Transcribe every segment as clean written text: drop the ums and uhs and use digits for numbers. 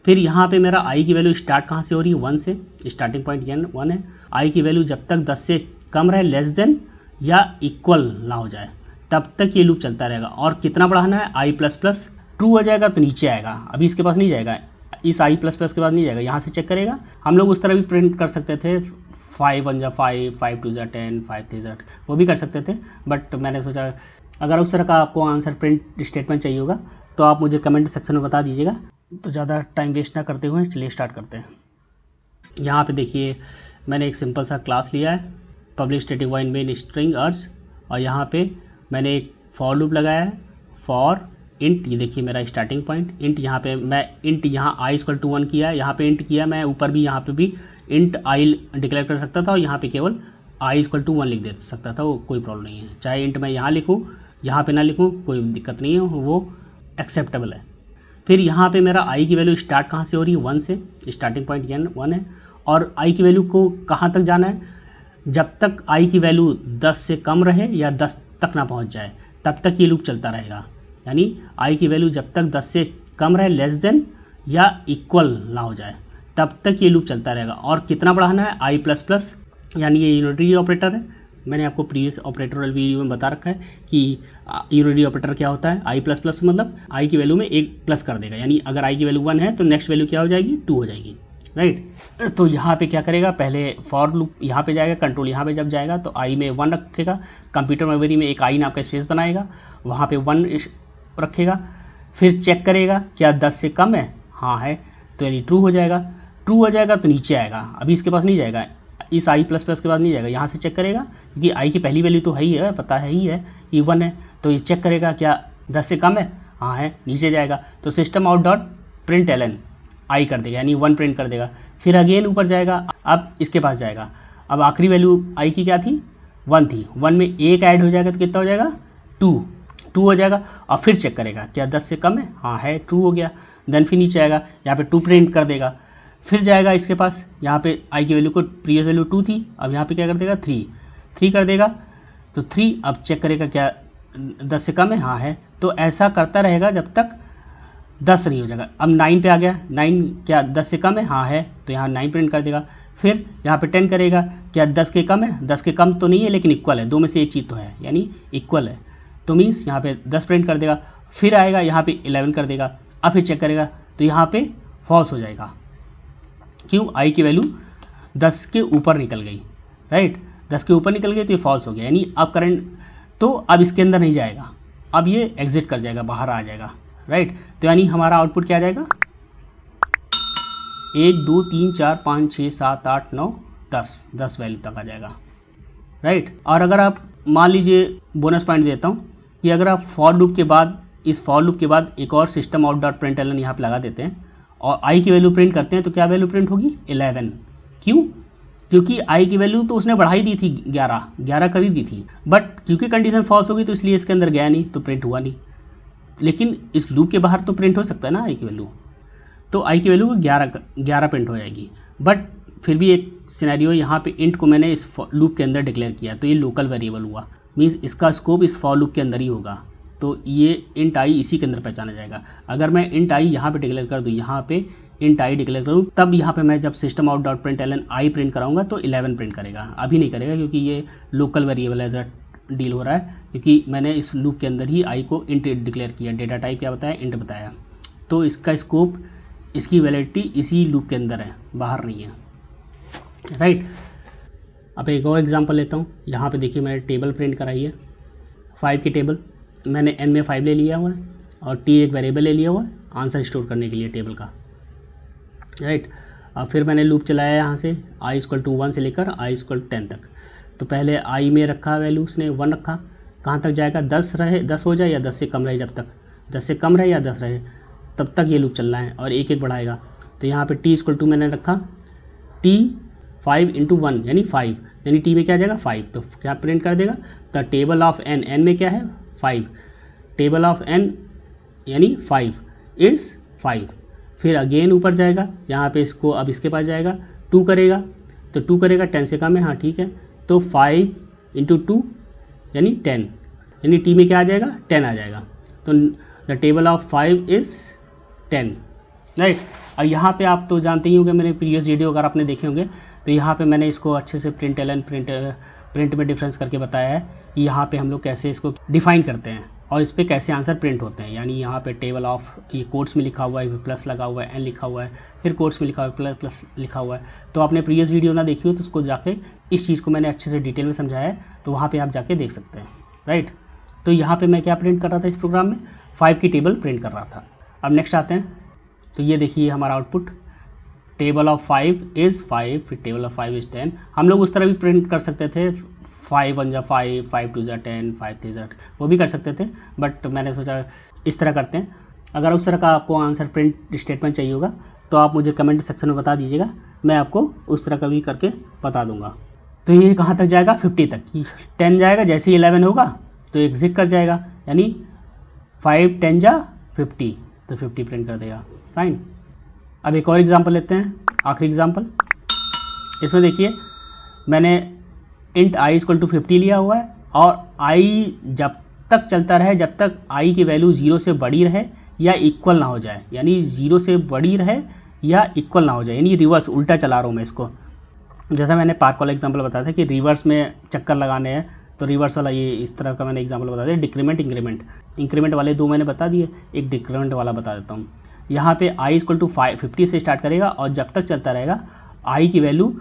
फिर यहाँ पे मेरा आई की वैल्यू स्टार्ट कहाँ से हो रही है, 1 से, स्टार्टिंग पॉइंट 1 है। आई की वैल्यू जब तक 10 से कम रहे, लेस देन या इक्वल ना हो जाए, तब तक ये लूप चलता रहेगा। और कितना बढ़ाना है, आई प्लस प्लस, ट्रू हो जाएगा तो नीचे आएगा, अभी इसके पास नहीं जाएगा, इस आई प्लस प्लस के बाद नहीं जाएगा, यहाँ से चेक करेगा। हम लोग उस तरह भी प्रिंट कर सकते थे, 5 1 जा 5, 5 2 जा 10, 5 3 जा 8, वो भी कर सकते थे। बट मैंने सोचा अगर उस तरह का आपको आंसर प्रिंट स्टेटमेंट चाहिए होगा तो आप मुझे कमेंट सेक्शन में बता दीजिएगा। तो ज़्यादा टाइम वेस्ट ना करते हुए चलिए स्टार्ट करते हैं। यहाँ पे देखिए मैंने एक सिंपल सा क्लास लिया है, public static void main string args, और यहाँ पे मैंने एक फॉर लूप लगाया है, फॉर इंट, ये देखिए मेरा स्टार्टिंग पॉइंट इंट, यहाँ पे मैं इंट यहाँ आई इक्वल टू 1 किया है, यहाँ पे इंट किया, मैं ऊपर भी यहाँ पे भी इंट आई डिक्लेयर कर सकता था और यहाँ पे केवल आई इक्वल टू 1 लिख दे सकता था, वो कोई प्रॉब्लम नहीं है। चाहे इंट मैं यहाँ लिखूँ यहाँ पे ना लिखूँ कोई दिक्कत नहीं है, वो एक्सेप्टेबल है। फिर यहाँ पे मेरा आई की वैल्यू स्टार्ट कहाँ से हो रही है, 1 से, स्टार्टिंग पॉइंट 1 है। और आई की वैल्यू को कहाँ तक जाना है, जब तक आई की वैल्यू 10 से कम रहे या 10 तक ना पहुँच जाए तब तक ये लूप चलता रहेगा। यानी आई की वैल्यू जब तक 10 से कम रहे, लेस देन या इक्वल ना हो जाए, तब तक ये लूप चलता रहेगा। और कितना बढ़ाना है, आई प्लस प्लस, यानी ये यूनिटरी ऑपरेटर है। मैंने आपको प्रीवियस ऑपरेटर वाले वीडियो में बता रखा है कि यूनिटरी ऑपरेटर क्या होता है। आई प्लस प्लस मतलब आई की वैल्यू में एक प्लस कर देगा, यानी अगर आई की वैल्यू 1 है तो नेक्स्ट वैल्यू क्या हो जाएगी, 2 हो जाएगी, राइट। तो यहाँ पे क्या करेगा, पहले फॉर लूप यहाँ पे जाएगा, कंट्रोल यहाँ पे जब जाएगा तो आई में 1 रखेगा, कंप्यूटर मेमोरी में एक आई नाम का स्पेस बनाएगा, वहाँ पे 1 रखेगा, फिर चेक करेगा क्या 10 से कम है, हाँ है, तो यानी ट्रू हो जाएगा। ट्रू हो जाएगा तो नीचे आएगा, अभी इसके पास नहीं जाएगा, इस आई प्लस प्लस के बाद नहीं जाएगा, यहाँ से चेक करेगा क्योंकि आई की पहली वैल्यू तो है ही है, पता है ही है, ये 1 है, तो ये चेक करेगा क्या 10 से कम है, हाँ है, नीचे जाएगा, तो system out dot print Elon आई कर देगा, यानी 1 प्रिंट कर देगा। फिर अगेन ऊपर जाएगा, अब इसके पास जाएगा, अब आखिरी वैल्यू आई की क्या थी, 1 थी, 1 में एक ऐड हो जाएगा तो कितना हो जाएगा, 2 हो जाएगा। और फिर चेक करेगा क्या 10 से कम है, हाँ है, ट्रू हो गया। देन फिर नीचे आएगा, यहाँ पे 2 प्रिंट कर देगा, फिर जाएगा इसके पास, यहाँ पे आई की वैल्यू को प्रीवियस वैल्यू 2 थी, अब यहाँ पे क्या कर देगा, 3 कर देगा, तो 3 अब चेक करेगा क्या 10 से कम है, हाँ है, तो ऐसा करता रहेगा जब तक 10 नहीं हो जाएगा। अब 9 पे आ गया, 9 क्या 10 से कम है, हाँ है, तो यहाँ 9 प्रिंट कर देगा। फिर यहाँ पे 10 करेगा, क्या 10 के कम है, 10 के कम तो नहीं है लेकिन इक्वल है, दो में से एक चीज़ तो है, यानी इक्वल है, तो मीन्स यहाँ पे 10 प्रिंट कर देगा। फिर आएगा यहाँ पे 11 कर देगा, अब फिर चेक करेगा तो यहाँ पे फॉल्स हो जाएगा, क्यों, आई की वैल्यू 10 के ऊपर निकल गई, राइट, 10 के ऊपर निकल गई तो ये फॉल्स हो गया, यानी अब करंट, तो अब इसके अंदर नहीं जाएगा, अब ये एग्जिट कर जाएगा, बाहर आ जाएगा, राइट। तो यानी हमारा आउटपुट क्या आ जाएगा, 1 2 3 4 5 6 7 8 9 10 वैल्यू तक आ जाएगा, राइट। और अगर आप मान लीजिए, बोनस पॉइंट देता हूँ कि अगर आप फॉर लूप के बाद, इस फॉर लूप के बाद एक और system out dot print Elon यहाँ पर लगा देते हैं और आई की वैल्यू प्रिंट करते हैं, तो क्या वैल्यू प्रिंट होगी, 11। क्यों, क्योंकि आई की वैल्यू तो उसने बढ़ाई दी थी, 11 कभी दी थी, बट क्योंकि कंडीशन फॉल्स होगी तो इसलिए इसके अंदर गया नहीं, तो प्रिंट हुआ नहीं। लेकिन इस लूप के बाहर तो प्रिंट हो सकता है ना आई की वैल्यू, तो आई की वैल्यू 11 प्रिंट हो जाएगी। बट फिर भी एक सिनेरियो, यहाँ पे इंट को मैंने इस लूप के अंदर डिक्लेयर किया, तो ये लोकल वेरिएबल हुआ, मीन्स इसका स्कोप इस फॉर लूप के अंदर ही होगा, तो ये इंट आई इसी के अंदर पहचाना जाएगा। अगर मैं इंट आई यहाँ पे डिक्लेयर कर दूँ, यहाँ पे इंट आई डिक्लेयर करूँ, तब यहाँ पे मैं जब system out dot print Elon I print कराऊंगा तो 11 प्रिंट करेगा, अभी नहीं करेगा क्योंकि ये लोकल वेरिएबल एज डील हो रहा है, क्योंकि मैंने इस लूप के अंदर ही आई को इंट डिक्लेयर किया, डेटा टाइप क्या बताया, इंट बताया, तो इसका स्कोप, इसकी वैलिडिटी इसी लूप के अंदर है, बाहर नहीं है, राइट। अब एक और एग्जांपल लेता हूँ, यहाँ पे देखिए मैंने टेबल प्रिंट कराई है, 5 की टेबल, मैंने n में 5 ले लिया हुआ है और t एक वेरिएबल ले लिया हुआ है आंसर स्टोर करने के लिए टेबल का, राइट। अब फिर मैंने लूप चलाया यहाँ से i इक्वल टू 1 से लेकर i इक्वल टू 10 तक, तो पहले i में रखा वैल्यू उसने 1 रखा, कहाँ तक जाएगा, 10 रहे, 10 हो जाए या 10 से कम रहे, जब तक 10 से कम रहे या 10 रहे तब तक ये लूप चलना है और एक एक बढ़ाएगा। तो यहाँ पे t इक्वल टू मैंने रखा t 5 × 1 यानी 5, यानी t में क्या आ जाएगा 5, तो क्या प्रिंट कर देगा, the table of n, n में क्या है 5, टेबल ऑफ n यानी 5 इज़ 5। फिर अगेन ऊपर जाएगा, यहाँ पे इसको, अब इसके पास जाएगा 2 करेगा, तो 2 करेगा 10 से कम है, हाँ ठीक है, तो 5 × 2 यानी 10, यानी t में क्या आ जाएगा 10 आ जाएगा, तो the table of 5 is 10, right. और यहाँ पे आप तो जानते ही होंगे, मेरे प्रीवियस वीडियो अगर आपने देखे होंगे तो यहाँ पे मैंने इसको अच्छे से प्रिंट में डिफरेंस करके बताया है कि यहाँ पे हम लोग कैसे इसको डिफाइन करते हैं और इस पर कैसे आंसर प्रिंट होते हैं। यानी यहाँ पे टेबल ऑफ, ये कोट्स में लिखा हुआ है, प्लस लगा हुआ है, एन लिखा हुआ है, फिर कोट्स में लिखा हुआ है, प्लस लिखा हुआ है। तो आपने प्रीवियस वीडियो ना देखी हो तो उसको जाके, इस चीज़ को मैंने अच्छे से डिटेल में समझाया है, तो वहाँ पर आप जाके देख सकते हैं, राइट। तो यहाँ पर मैं क्या प्रिंट कर रहा था इस प्रोग्राम में, 5 की टेबल प्रिंट कर रहा था। अब नेक्स्ट आते हैं, तो ये देखिए हमारा आउटपुट, टेबल ऑफ 5 इज़ 5, फिर टेबल ऑफ 5 इज़ 10। हम लोग उस तरह भी प्रिंट कर सकते थे, 5 1 जा 5, 5 2 जा 10, 5 3 जा, वो भी कर सकते थे, बट मैंने सोचा इस तरह करते हैं। अगर उस तरह का आपको आंसर प्रिंट स्टेटमेंट चाहिए होगा तो आप मुझे कमेंट सेक्शन में बता दीजिएगा, मैं आपको उस तरह का भी करके बता दूंगा। तो ये कहाँ तक जाएगा, 50 तक कि 10 जाएगा, जैसे ही 11 होगा तो एग्जिट कर जाएगा, यानी 5 10 जा 50, तो 50 प्रिंट कर देगा, फाइन। अब एक और एग्जांपल लेते हैं, आखिरी एग्जांपल। इसमें देखिए मैंने इंट i = 50 लिया हुआ है और i जब तक चलता रहे जब तक i की वैल्यू 0 से बड़ी रहे या इक्वल ना हो जाए, यानी 0 से बड़ी रहे या इक्वल ना हो जाए, यानी रिवर्स उल्टा चला रहा हूँ मैं इसको। जैसा मैंने पार्क वाला एग्जांपल बताया था कि रिवर्स में चक्कर लगाने हैं, तो रिवर्स वाला ये इस तरह का मैंने एग्जांपल बता दिया। डिक्रीमेंट इंक्रीमेंट वाले 2 मैंने बता दिए, एक डिक्रीमेंट वाला बता देता हूँ। यहाँ पे i = 50 से स्टार्ट करेगा और जब तक चलता रहेगा i की वैल्यू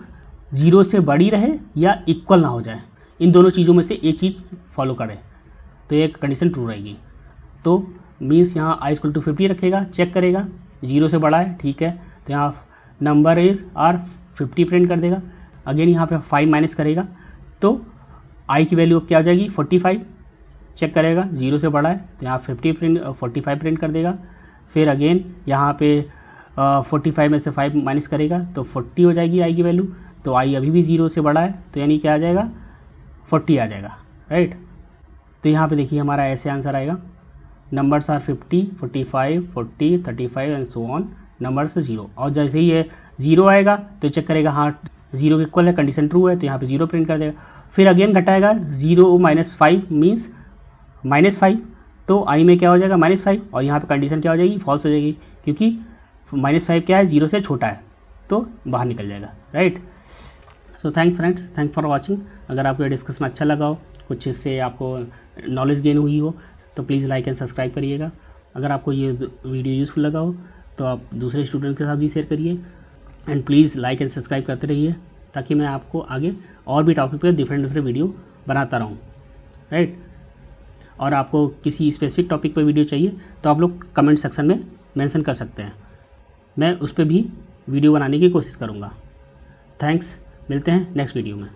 0 से बड़ी रहे या इक्वल ना हो जाए, इन दोनों चीज़ों में से एक चीज़ फॉलो करे तो एक कंडीशन ट्रू रहेगी। तो मीन्स यहाँ i = 50 रखेगा, चेक करेगा 0 से बड़ा है, ठीक है, तो यहाँ नंबर इज आर 50 प्रिंट कर देगा। अगेन यहाँ पे 5 माइनस करेगा तो i की वैल्यू क्या हो जाएगी 45, चेक करेगा 0 से बड़ा है तो यहाँ 45 प्रिंट कर देगा। फिर अगेन यहाँ पे 45 में से 5 माइनस करेगा तो 40 हो जाएगी i की वैल्यू, तो i अभी भी 0 से बड़ा है तो यानी क्या आ जाएगा 40 आ जाएगा, राइट। तो यहाँ पे देखिए हमारा ऐसे आंसर आएगा, numbers are 50 45 40 35 and so on, numbers 0। और जैसे ही ये 0 आएगा तो चेक करेगा हाँ 0 के इक्वल है, कंडीशन ट्रू है, तो यहाँ पे 0 प्रिंट कर देगा। फिर अगेन घटाएगा, 0 - 5 मीन्स -5, तो i में क्या हो जाएगा -5 और यहाँ पे कंडीशन क्या हो जाएगी फॉल्स हो जाएगी, क्योंकि -5 क्या है 0 से छोटा है, तो बाहर निकल जाएगा, right. So thanks friends, thanks for watching. अगर आपको ये डिस्कशन अच्छा लगा हो, कुछ इससे आपको नॉलेज गेन हुई हो तो प्लीज़ लाइक एंड सब्सक्राइब करिएगा। अगर आपको ये वीडियो यूज़फुल लगा हो तो आप दूसरे स्टूडेंट के साथ भी शेयर करिए and please like and subscribe करते रहिए, ताकि मैं आपको आगे और भी टॉपिक पे डिफरेंट वीडियो बनाता रहूँ, राइट। और आपको किसी स्पेसिफिक टॉपिक पर वीडियो चाहिए तो आप लोग कमेंट सेक्शन में मेंशन कर सकते हैं, मैं उस पर भी वीडियो बनाने की कोशिश करूँगा। थैंक्स, मिलते हैं नेक्स्ट वीडियो में।